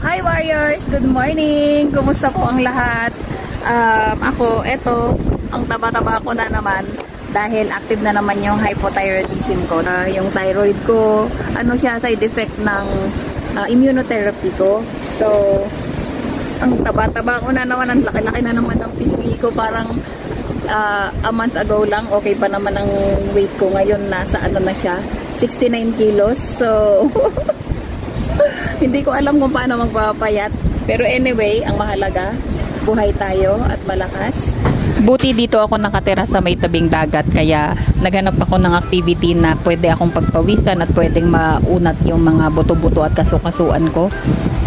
Hi Warriors! Good morning! Kumusta po ang lahat? Eto, ang taba-taba ko na naman dahil active na naman yung hypothyroidism ko. Yung thyroid ko, siya, side effect ng immunotherapy ko. So, ang taba-taba ko na naman, ang laki-laki na naman ng pisngi ko. Parang a month ago lang, okay pa naman ang weight ko. Ngayon, nasa na siya, 69 kilos. So, hindi ko alam kung paano magpapayat. Pero anyway, ang mahalaga, buhay tayo at malakas. Buti dito ako nakatira sa may tabing dagat, kaya naghanap ako ng activity na pwede akong pagpawisan at pwedeng maunat yung mga buto-buto at kasukasuan ko.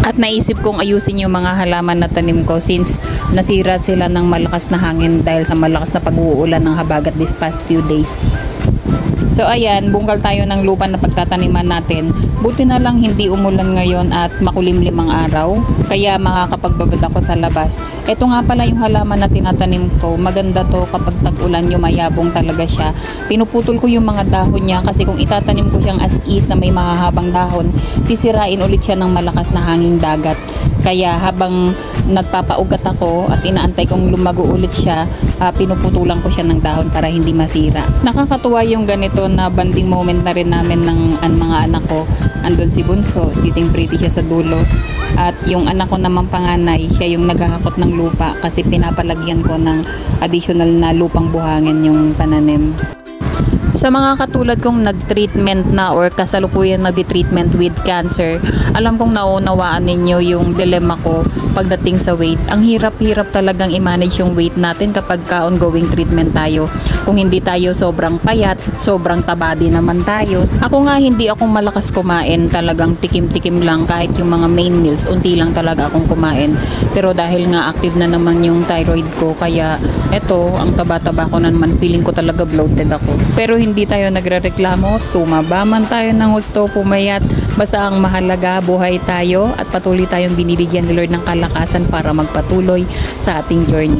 At naisip kong ayusin yung mga halaman na tanim ko since nasira sila ng malakas na hangin dahil sa malakas na pag-uulan ng habagat this past few days. So ayan, bungkal tayo ng lupa na pagtataniman natin. Buti na lang hindi umulan ngayon at makulimlim ang araw, kaya makakapagbabad ako sa labas. Ito nga pala yung halaman na tinatanim ko. Maganda to kapag tag-ulan, yumayabong talaga siya. Pinuputol ko yung mga dahon niya kasi kung itatanim ko siyang as is na may mahahabang dahon, sisirain ulit siya ng malakas na hanging dagat. Kaya habang nagpapaugat ako at inaantay kong lumago ulit siya, pinuputulan ko siya ng dahon para hindi masira. Nakakatuwa yung ganito na banding moment na rin namin ng mga anak ko. Andun si Bunso, sitting pretty siya sa dulo. At yung anak ko naman panganay, siya yung naghahakot ng lupa kasi pinapalagyan ko ng additional na lupang buhangin yung pananim. Sa mga katulad kong nag-treatment na or kasalukuyan nag-treatment with cancer, alam kong naunawaan ninyo yung dilemma ko pagdating sa weight. Ang hirap-hirap talagang i-manage yung weight natin kapag ongoing treatment tayo. Kung hindi tayo sobrang payat, sobrang taba din naman tayo. Ako nga hindi ako malakas kumain, talagang tikim-tikim lang kahit yung mga main meals, unti lang talaga akong kumain. Pero dahil nga active na naman yung thyroid ko, kaya eto, ang taba-taba ko na naman, feeling ko talaga bloated ako. Pero hindi tayo nagrereklamo, tumaba man tayo ng gusto, pumayat, basta ang mahalaga, buhay tayo at patuloy tayong binibigyan ni Lord ng kalakasan para magpatuloy sa ating journey.